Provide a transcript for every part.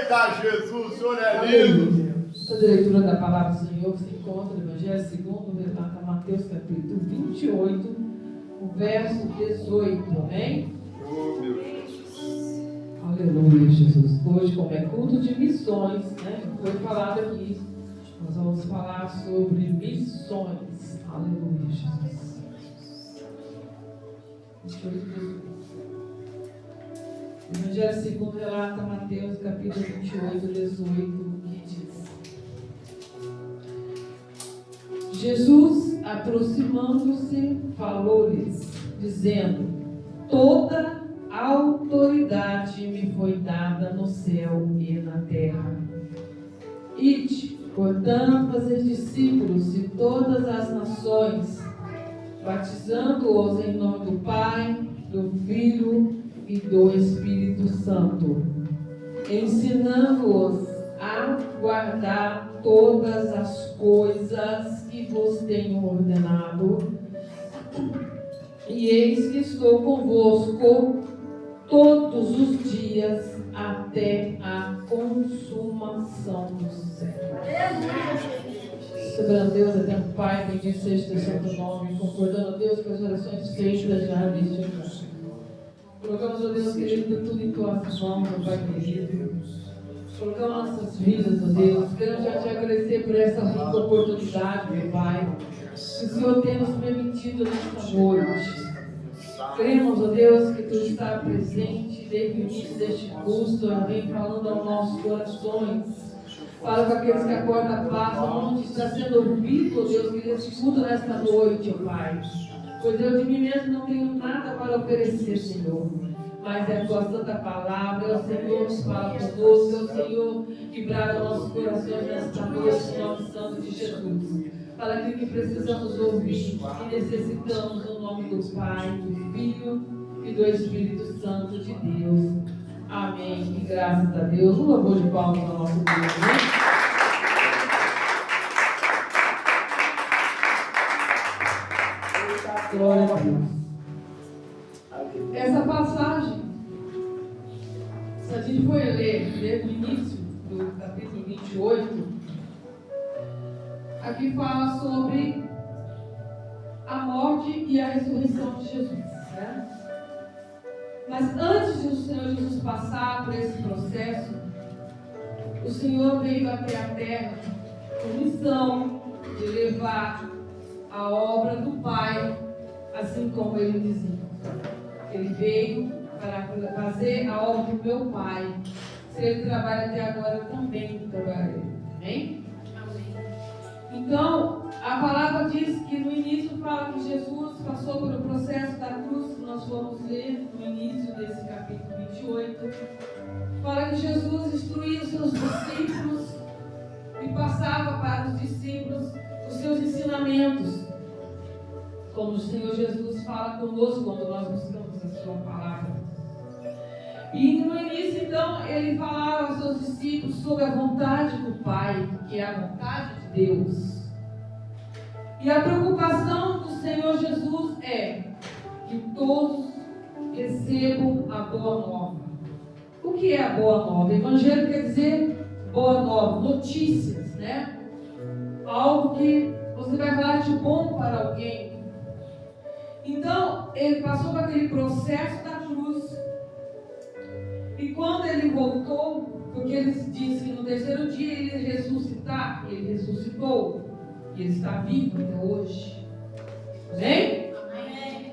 Eita, Jesus, o Senhor é lindo. Toda a leitura da palavra do Senhor se encontra no Evangelho segundo Mateus, capítulo 28, o verso 18. Amém? Oh, meu Jesus. Aleluia, Jesus. Hoje, como é culto de missões, né? Foi falado aqui. Nós vamos falar sobre missões. Aleluia, Jesus. 28, 18. O Evangelho segundo relata Mateus, capítulo 28, 18, que diz: Jesus, aproximando-se, falou-lhes, dizendo: toda a autoridade me foi dada no céu e na terra. Ide, portanto, fazer discípulos de todas as nações, batizando-os em nome do Pai, do Filho e do Espírito Santo, ensinando-os a guardar todas as coisas que vos tenho ordenado. E eis que estou convosco todos os dias até a consumação do século. Soberano Deus, eterno Pai, bendito seja o teu santo nome, concordando, Deus, com as orações feitas já neste lugar. Colocamos, ó Deus querido, tudo em tuas mãos, ó Pai querido. Colocamos nossas vidas, ó Deus. Queremos já te agradecer por essa rica oportunidade, meu Pai, que o Senhor tem nos permitido nesta noite. Cremos, ó Deus, que Tu está presente desde o início deste curso, vem falando aos nossos corações. Fala com aqueles que a porta passam, onde está sendo ouvido, ó Deus, que eles escutam nesta noite, ó Pai. Pois eu de mim mesmo não tenho nada para oferecer, Senhor. Mas é a Tua santa palavra, é o Senhor que fala conosco, é o Senhor que brada nossos corações nesta noite, em nome santo de Jesus. Fala aquilo que precisamos ouvir e necessitamos no nome do Pai, do Filho e do Espírito Santo de Deus. Amém. E graças a Deus. Um louvor de palmas ao nosso Deus. Né? Glória a Deus. Essa passagem, se a gente for ler desde o início do capítulo 28, aqui fala sobre a morte e a ressurreição de Jesus, né? Mas antes de o Senhor Jesus passar por esse processo, o Senhor veio até a terra com missão de levar a obra do Pai, assim como Ele dizia. Ele veio para fazer a obra do meu Pai. Se Ele trabalha até agora, eu também trabalharei. Amém? Então, a palavra diz que no início fala que Jesus passou pelo processo da cruz, que nós vamos ler no início desse capítulo 28. Fala que Jesus instruía os seus discípulos e passava para os discípulos os seus ensinamentos. Como o Senhor Jesus fala conosco quando nós buscamos a sua palavra. E no início, então, ele falava aos seus discípulos sobre a vontade do Pai, que é a vontade de Deus. E a preocupação do Senhor Jesus é que todos recebam a boa nova. O que é a boa nova? Evangelho quer dizer boa nova, notícias, né? Algo que você vai falar de bom para alguém. Então, ele passou por aquele processo da cruz. E quando ele voltou, porque ele disse que no terceiro dia ele ia ressuscitar, ele ressuscitou. E ele está vivo até hoje. Amém? Amém.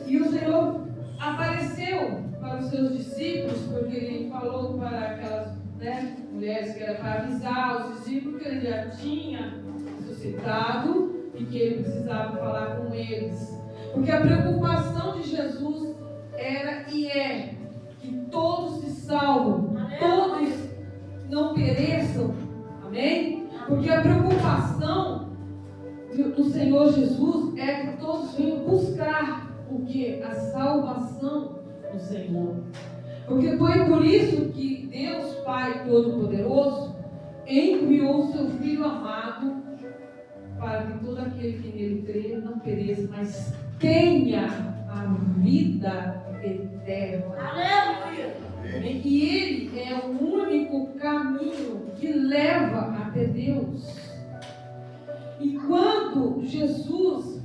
E o Senhor apareceu para os seus discípulos, porque ele falou para aquelas mulheres que era para avisar os discípulos que ele já tinha ressuscitado e que ele precisava falar com eles. Porque a preocupação de Jesus era e é que todos se salvam, todos não pereçam. Amém? Porque a preocupação do Senhor Jesus é que todos venham buscar o que? A salvação do Senhor. Porque foi por isso que Deus Pai Todo-Poderoso enviou o seu Filho amado para que todo aquele que nele crê não pereça, mas tenha a vida eterna. Aleluia! E Ele é o único caminho Jesus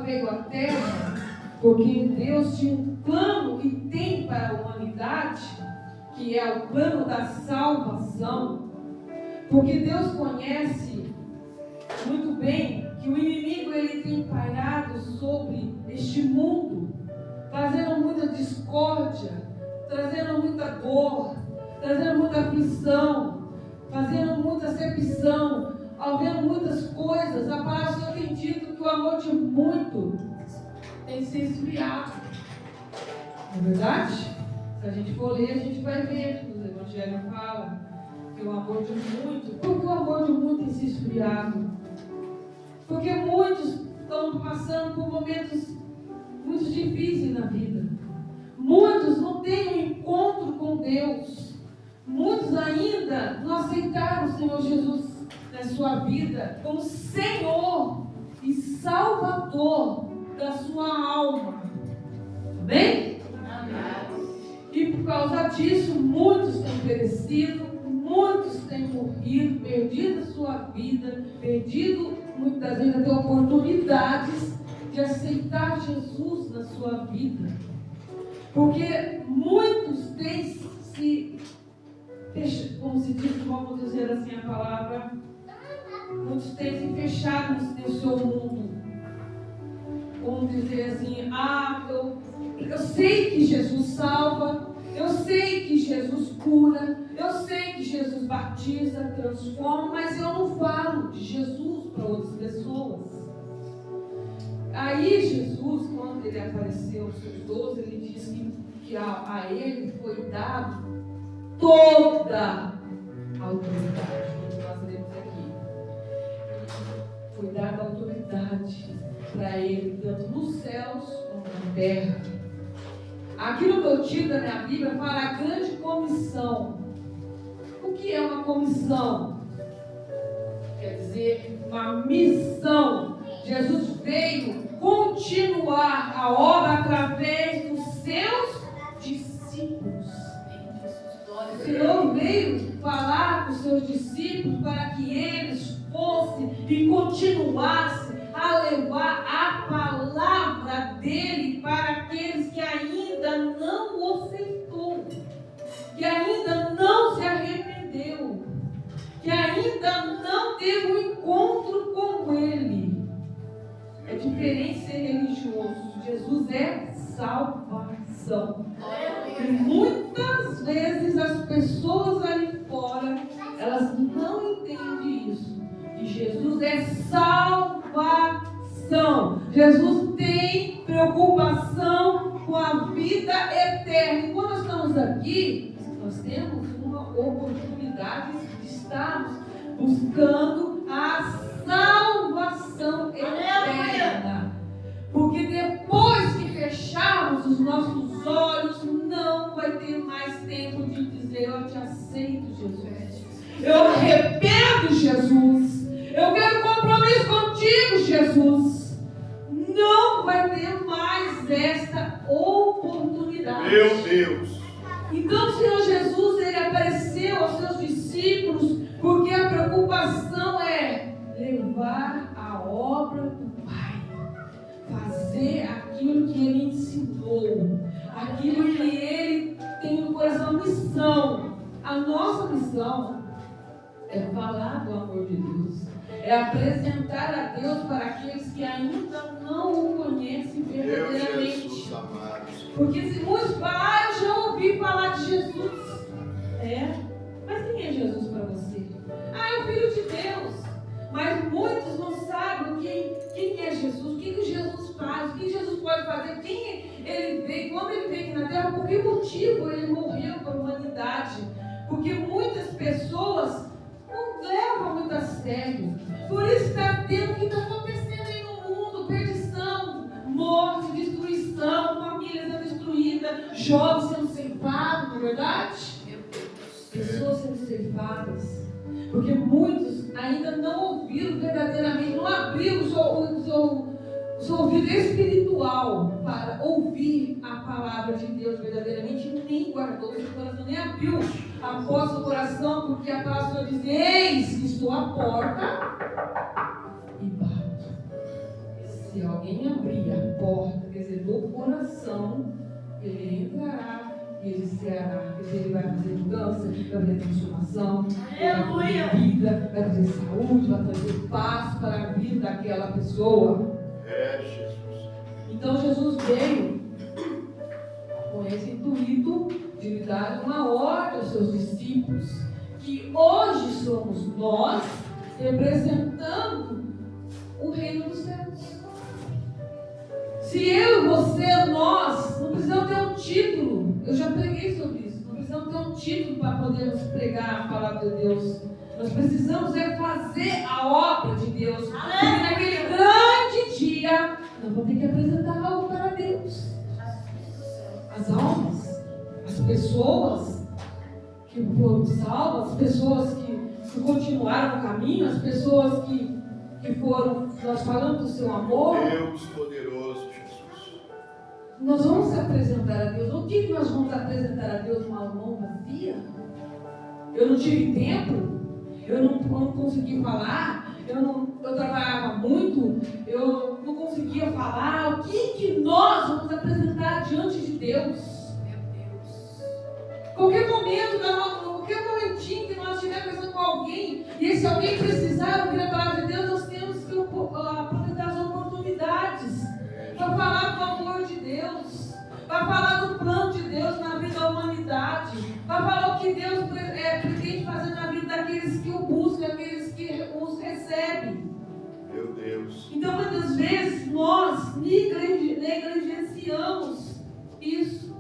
veio à Terra, porque Deus tinha um plano e tem para a humanidade, que é o plano da salvação, porque Deus conhece muito bem que o inimigo ele tem pairado sobre este mundo, trazendo muita discórdia, trazendo muita dor, trazendo muita aflição, fazendo muita acepção, havendo muitas coisas. A palavra do Senhor tem dito que o amor de muito tem se esfriado. Não é verdade? Se a gente for ler, a gente vai ver. Os evangelhos falam que o amor de muito. Por que o amor de muito tem se esfriado? Porque muitos estão passando por momentos muito difíceis na vida. Muitos não têm um encontro com Deus. Muitos ainda não aceitaram o Senhor Jesus na sua vida como Senhor e Salvador da sua alma. Amém? Amém. E por causa disso, muitos têm perecido, muitos têm morrido, perdido a sua vida, perdido muitas vezes até oportunidades de aceitar Jesus na sua vida. Porque muitos têm se, como se diz, vamos dizer assim a palavra, muitos têm se fechado no seu mundo. Vamos dizer assim, eu sei que Jesus salva, eu sei que Jesus cura, eu sei que Jesus batiza, transforma, mas eu não falo de Jesus para outras pessoas. Aí Jesus, quando ele apareceu aos seus 12, ele disse que a ele foi dado toda a autoridade. Nós lemos aqui. Foi dada autoridade para ele, tanto nos céus como na terra. Aqui no meu título da minha Bíblia fala a grande comissão. O que é uma comissão? Quer dizer, uma missão. Jesus veio continuar a obra através dos seus discípulos. O Senhor veio falar com os seus discípulos para que eles fossem e continuassem a levar a palavra dele para aqueles que ainda não o aceitou, que ainda não se arrependeu, que ainda não teve um encontro com ele. É diferente ser religioso. Jesus é salvação. E muitas vezes as pessoas ali fora, elas não entendem isso. Que Jesus é salvação. Jesus tem preocupação com a vida eterna. E quando nós estamos aqui, nós temos uma oportunidade de estarmos buscando a salvação eterna. Porque depois que fecharmos os nossos olhos, não vai ter mais tempo de dizer: eu te aceito, Jesus. Eu arrependo, Jesus. Eu quero compromisso contigo, Jesus. Não vai ter mais esta oportunidade. Meu Deus. Então o Senhor Jesus, ele apareceu aos seus discípulos porque a preocupação é levar a obra do Pai, fazer aquilo que ele ensinou, aquilo que ele tem no coração, missão. A nossa missão é falar do amor de Deus, é apresentar a Deus para aqueles que ainda não o conhecem verdadeiramente. Jesus amado. Porque se muitos falam: eu já ouvi falar de Jesus. Mas quem é Jesus para você? É o Filho de Deus. Mas muitos não sabem quem é Jesus, o que Jesus faz, o que Jesus pode fazer, quem ele veio, quando ele veio aqui na terra, por que motivo ele morreu para a humanidade. Porque muitas pessoas não levam muito a sério. Por isso está tendo o que está acontecendo aí no mundo: perdição, morte, destruição, famílias sendo destruídas, jovens sendo ceifados, não é verdade? Pessoas sendo ceifadas. Porque muitos ainda não ouviram verdadeiramente, não abriram o seu ouvido espiritual para ouvir a palavra de Deus verdadeiramente, nem guardou o seu coração, nem abriu a porta do coração, porque a palavra diz: eis que estou à porta e bato. alguém abrir a porta, quer dizer, do coração, ele entrará e ele será. Quer dizer, ele vai fazer mudança, vai fazer transformação, vai trazer vida, vai trazer saúde, vai trazer paz para a vida daquela pessoa. Jesus. Então Jesus veio com esse intuito de lhe dar uma ordem aos seus discípulos, que hoje somos nós representando o reino dos céus. Se eu e você, nós, não precisamos ter um título. Eu já preguei sobre isso. Não precisamos ter um título para podermos pregar a palavra de Deus. Nós precisamos fazer a obra de Deus. Porque naquele grande dia, nós vamos ter que apresentar algo para Deus. As almas, as pessoas que foram salvas, as pessoas que continuaram no caminho, as pessoas que foram, nós falamos do seu amor. Deus poderoso, Jesus. Nós vamos se apresentar a Deus. O que nós vamos apresentar a Deus? Uma mão vazia? Eu não tive tempo, eu não consegui falar, eu trabalhava muito, eu não conseguia falar. O que nós vamos apresentar diante de Deus? Meu Deus. Qualquer momento, qualquer momentinho que nós estivermos conversando com alguém, e se alguém precisar ouvir a palavra de Deus, nós temos que aproveitar as oportunidades para falar do amor de Deus, para falar do plano de Deus na vida da humanidade, para falar o que Deus pretende fazer na vida daqueles que o buscam, daqueles que os recebem. Meu Deus. Então, muitas vezes, nós negligenciamos isso.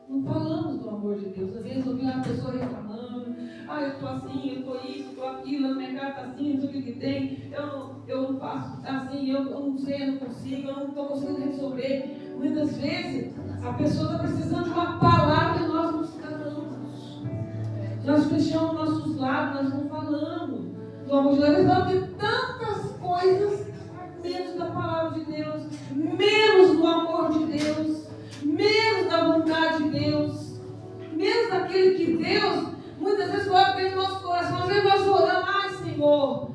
Não falamos do amor de Deus. Às vezes, eu vi uma pessoa reclamando: eu estou assim, eu estou isso, estou aquilo, na minha casa está assim, não sei o que tem, eu não faço assim, eu não sei, eu não consigo, eu não estou conseguindo resolver. Muitas vezes, a pessoa está precisando de uma palavra e nós nos calamos. Nós fechamos nossos lábios, nós não falamos do amor de Deus. Nós falamos de tantas coisas, menos da palavra de Deus, menos do amor de Deus, menos da vontade de Deus, menos daquele que Deus muitas vezes coloca dentro do nosso coração. Às vezes nós oramos: Senhor,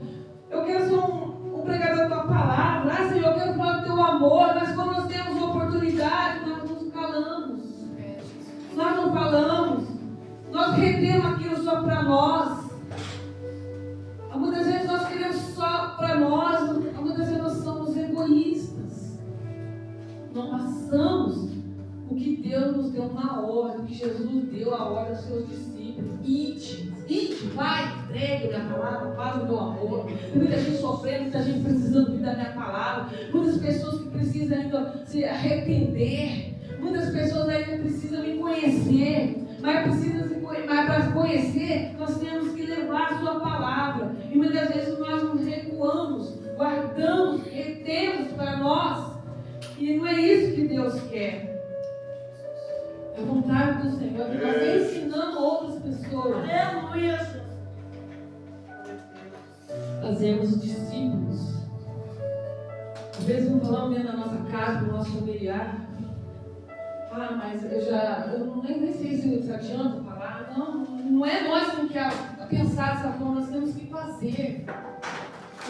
eu quero ser um pregador da tua palavra, Senhor, eu quero falar do teu amor, mas quando nós temos oportunidade, nós nos calamos, nós não falamos, nós retemos aquilo só para nós. Muitas vezes nós queremos só para nós, muitas vezes nós somos egoístas, não passamos o que Deus nos deu na ordem, o que Jesus deu a ordem aos seus discípulos. Ide, vai, entregue a minha palavra, fala do meu amor. Tem muita gente sofrendo, muita gente precisando da minha palavra, muitas pessoas que precisam ainda se arrepender, muitas pessoas ainda precisam me conhecer, mas para conhecer nós temos que levar a sua palavra, e muitas vezes nós nos recuamos, guardamos, retemos para nós, e não é isso que Deus quer. É a vontade do Senhor, que nós ensinando outras pessoas. Aleluia! Fazemos discípulos. Às vezes não falamos dentro da nossa casa, do nosso familiar. Mas eu nem sei se adianta falar. Não é nós que temos que pensar dessa forma, nós temos que fazer.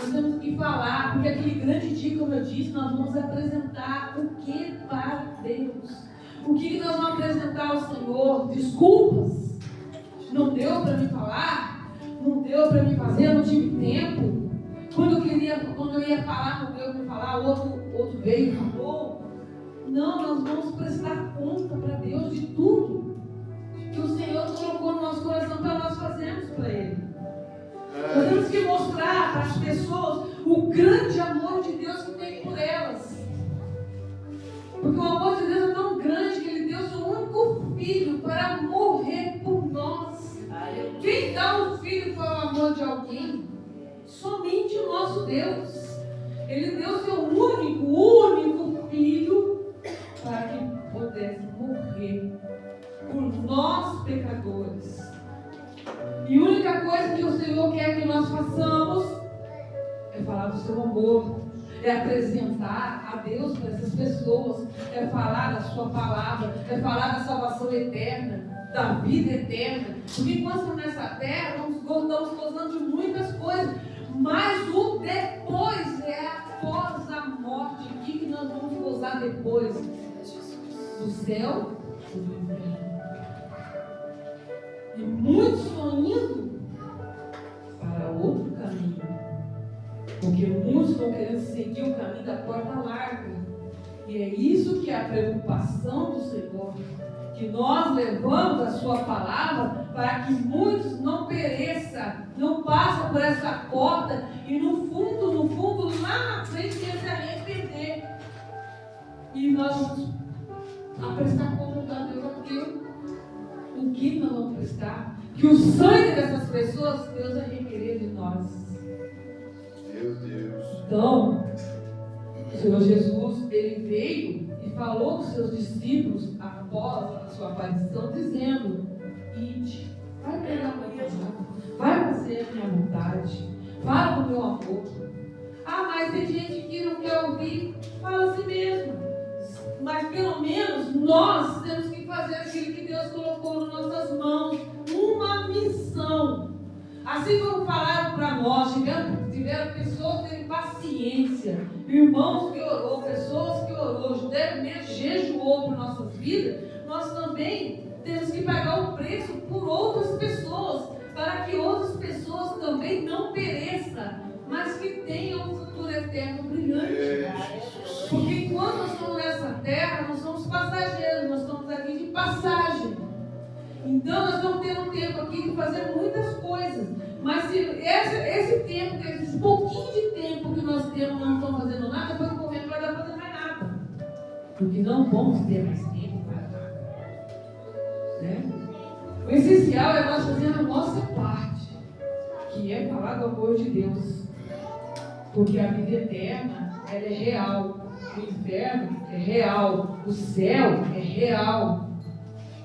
Nós temos que falar, porque aquele grande dia, como eu disse, nós vamos apresentar o que para Deus. O que nós vamos apresentar ao Senhor? Desculpas. Não deu para me falar, não deu para me fazer, eu não tive tempo. Quando eu ia falar, não deu para me falar, outro veio e falou. Não, nós vamos prestar conta para Deus de tudo que o Senhor colocou no nosso coração para nós fazermos para Ele. Nós temos que mostrar para as pessoas o grande amor de Deus que tem por elas. Porque o amor de Deus é tão grande que Ele deu seu único filho para morrer por nós. Quem dá um filho para o amor de alguém? Somente o nosso Deus. Ele deu seu único filho para que pudesse morrer por nós pecadores. E a única coisa que o Senhor quer que nós façamos é falar do seu amor, é apresentar a Deus para essas pessoas, é falar da sua palavra, é falar da salvação eterna, da vida eterna. Porque enquanto estamos nessa terra, estamos gozando de muitas coisas, mas o depois é após a morte. O que depois do céu e do inferno. E muitos estão indo para outro caminho, porque muitos estão querendo seguir o caminho da porta larga. E é isso que é a preocupação do Senhor, que nós levamos a sua palavra para que muitos não pereçam, não passem por essa porta e no fundo, lá na frente, venham se arrepender. E nós vamos prestar conta a Deus aquilo. O que nós vamos prestar? Que o sangue dessas pessoas, Deus vai requerer de nós. Meu Deus. Então, o Senhor Jesus, ele veio e falou com seus discípulos após a sua aparição, dizendo: ide, vai pregar a minha palavra, vai fazer a minha vontade, fala do meu amor. Ah, mas tem gente que não quer ouvir, fala assim mesmo. Mas pelo menos nós temos que fazer aquilo que Deus colocou nas nossas mãos, uma missão. Assim como falaram para nós, tiveram pessoas que têm paciência, irmãos que orou, pessoas que orou, jejuou por nossas vidas, nós também temos que pagar o preço por outras pessoas, para que outras pessoas também não pereçam, mas que tenham um futuro eterno brilhante. Porque quando nós estamos nessa terra, nós somos passageiros, nós estamos aqui de passagem. Então nós vamos ter um tempo aqui de fazer muitas coisas. Mas se esse tempo, esse pouquinho de tempo que nós temos, não estamos fazendo nada, depois correndo não vai dar para fazer mais nada. Porque não vamos ter mais tempo para nada. Né? O essencial é nós fazermos a nossa parte, que é falar do amor de Deus. Porque a vida eterna, ela é real. O inferno é real. O céu é real.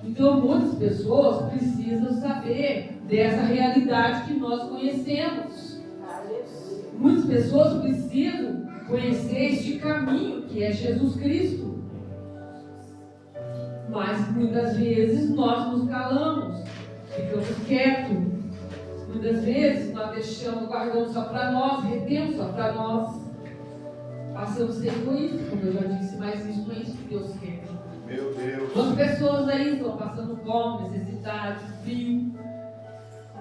Então, muitas pessoas precisam saber dessa realidade que nós conhecemos. Muitas pessoas precisam conhecer este caminho, que é Jesus Cristo. Mas, muitas vezes, nós nos calamos, ficamos quietos. Muitas vezes, nós guardamos só para nós, retemos só para nós. Passamos a ser egoístas, como eu já disse, mas isso não é isso que Deus quer. Meu Deus. As pessoas aí estão passando fome, necessidade, frio.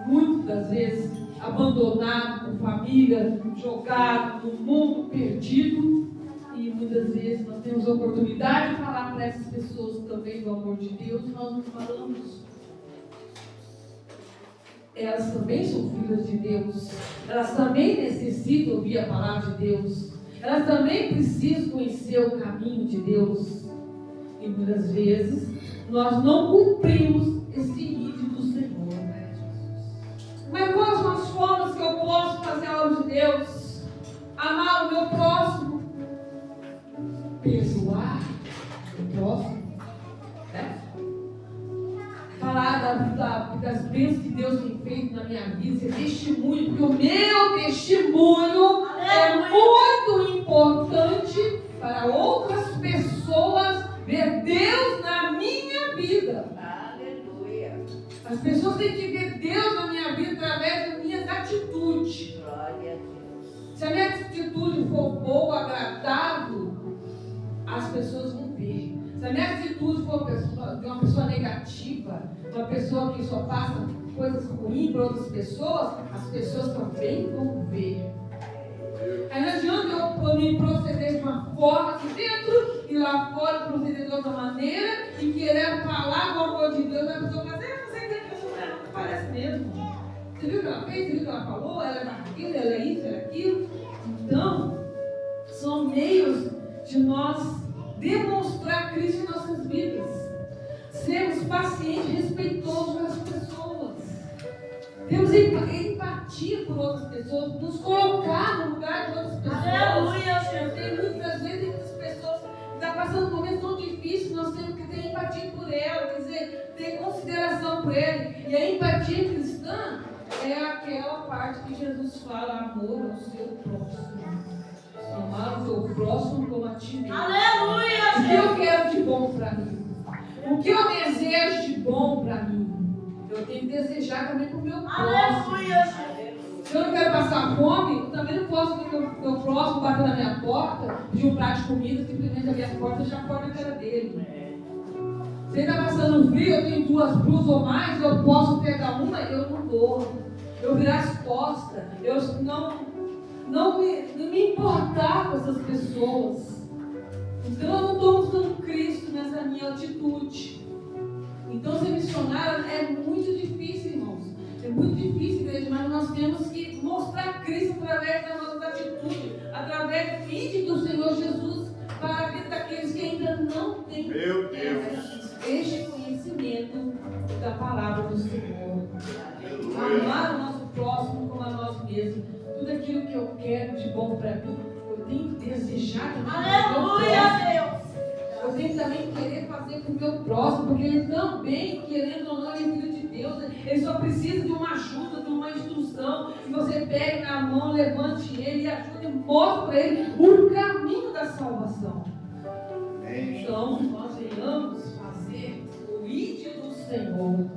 Muitas das vezes abandonado com família, jogado no mundo, perdido. E muitas vezes nós temos a oportunidade de falar para essas pessoas também do amor de Deus, e nós não falamos. Elas também são filhas de Deus. Elas também necessitam ouvir a palavra de Deus. Elas também precisam conhecer o caminho de Deus. E muitas vezes nós não cumprimos esse ídolo do Senhor. Mas quais são as formas que eu posso fazer a obra de Deus? Amar o meu próximo, perdoar o próximo, né? Falar das bênçãos que Deus tem feito na minha vida, ser testemunho, porque o meu testemunho é muito importante para outras pessoas ver Deus na minha vida. Aleluia. As pessoas têm que ver Deus na minha vida através das minhas atitudes. Glória a Deus. Se a minha atitude for boa, agradável, as pessoas vão ver. Se a minha atitude for de uma pessoa negativa, uma pessoa que só passa coisas ruins para outras pessoas, as pessoas também vão ver. Aí não adianta eu me proceder de uma forma aqui dentro e lá fora proceder de outra maneira e querer falar com o amor de Deus. A pessoa fala, não sei que a pessoa não parece mesmo. Você viu o que ela fez? Você viu o que ela falou? Ela é aquilo, ela é isso, ela é aquilo. Então, são meios de nós demonstrar Cristo em nossas vidas. Sermos pacientes e respeitosos com as pessoas. Temos empatia por outras pessoas, nos colocar no lugar de outras pessoas. Aleluia. Tem muitas vezes muitas pessoas que estão passando momentos tão difíceis, nós temos que ter empatia por ela, quer dizer, ter consideração por ele. E a empatia cristã é aquela parte que Jesus fala, amor ao seu próximo. Amar o seu próximo como a ti mesmo. Aleluia. O que eu quero de bom para mim? O que eu desejo de bom para mim? Eu tenho que desejar também para o meu próximo. Aleluia. Se eu não quero passar passar fome, eu também não posso ver meu próximo bater na minha porta, pedir um prato de comida, simplesmente abrir a porta e já pôr na cara dele. Se ele está passando frio, eu tenho 2 blusas ou mais, eu posso pegar uma, eu não dou. Eu virar as costas, eu não me importar com essas pessoas. Então eu não estou mostrando Cristo nessa minha atitude. Então ser missionário é muito difícil, irmãos. É muito difícil, igreja, mas nós temos que mostrar Cristo através da nossa atitude, através do vídeo do Senhor Jesus, para a vida daqueles que ainda não têm este conhecimento da palavra do Senhor. Amar o nosso próximo como a nós mesmos. Tudo aquilo que eu quero de bom para mim, eu tenho que desejar também. Aleluia, Deus. Eu tenho que também querer fazer com o meu próximo, porque ele também, querendo ou não, ele é filho de Deus. Ele só precisa de uma ajuda, de uma instrução. E você pega na mão, levante ele e ajude e mostre para ele o caminho da salvação. Então, nós venhamos fazer o ídolo do Senhor.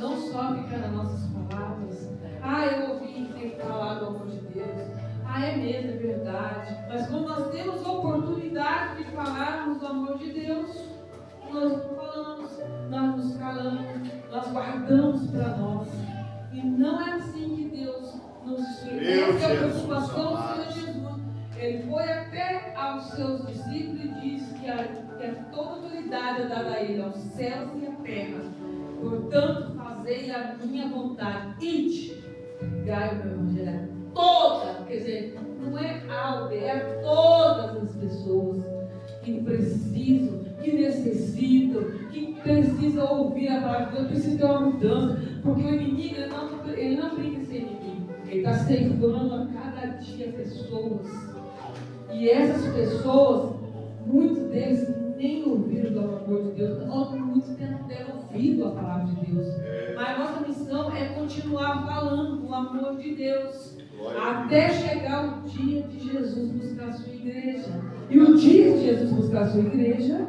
Não só ficar nas nossas palavras. Eu ouvi ter falado do amor de Deus. É mesmo, é verdade. Mas quando nós temos a oportunidade de falarmos do amor de Deus, nós não falamos, nós nos calamos, nós guardamos para nós. E não é assim que Deus nos instrui. Essa é a preocupação do Senhor Jesus. Ele foi até aos seus discípulos e disse que toda autoridade é dada a ele, aos céus e à terra. Portanto, fazei a minha vontade. Ide, pregai o meu evangelho. Quer dizer, não é algo, é todas as pessoas que precisam, que necessitam, que precisam ouvir a palavra de Deus, precisam ter uma mudança, porque o inimigo, ele não brinca em ser inimigo, ele está ceifando a cada dia pessoas, e essas pessoas, muitos deles nem ouviram do amor de Deus, muitos não deram ouvido a palavra de Deus, mas a nossa missão é continuar falando do amor de Deus, até chegar o dia de Jesus buscar a sua igreja. E o dia de Jesus buscar a sua igreja,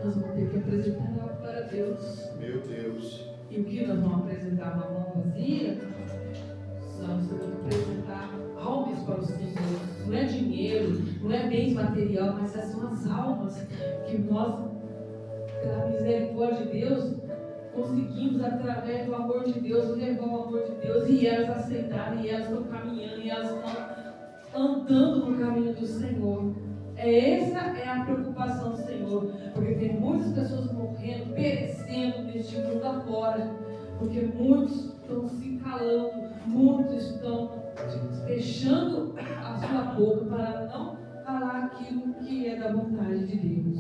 nós vamos ter que apresentar algo para Deus. Meu Deus. E o que nós vamos apresentar uma mão vazia? Nós vamos apresentar almas para o Senhor. Não é dinheiro, não é bens material, mas são as almas que nós, pela misericórdia de Deus, conseguimos, através do amor de Deus, levar o amor de Deus e elas aceitaram, e elas estão caminhando, e elas estão andando no caminho do Senhor. Essa é a preocupação do Senhor, porque tem muitas pessoas morrendo, perecendo neste mundo afora, porque muitos estão se calando, muitos estão fechando a sua boca para não falar aquilo que é da vontade de Deus.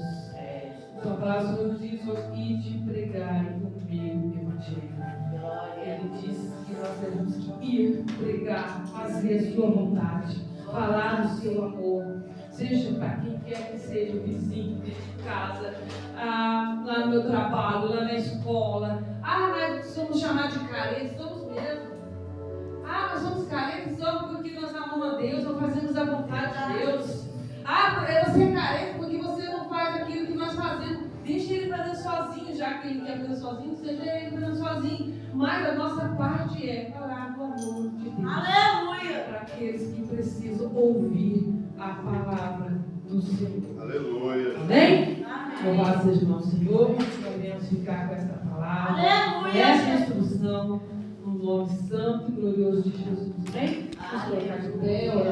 Então a palavra do Senhor nos diz hoje: ide pregai comigo o evangelho. Ele diz que nós temos que ir pregar, fazer a sua vontade, falar do seu amor, seja para quem quer que seja, o vizinho, dentro de casa, lá no meu trabalho, lá na escola. Nós somos chamados de carentes, somos mesmo. Nós somos carentes só porque nós amamos a Deus, não fazemos a vontade de Deus. Você é carente porque você não faz aquilo que nós fazemos. Deixa ele fazer sozinho, já que ele quer fazer sozinho, seja ele fazendo sozinho. Mas a nossa parte é falar do amor de Deus. Aleluia! Para aqueles que precisam ouvir a palavra do Senhor. Aleluia. Amém? Amém. Louvado seja o nosso Senhor. Podemos ficar com essa palavra, Aleluia. essa instrução, no nome santo e glorioso de Jesus. Amém? Vamos colocar de pé, orar.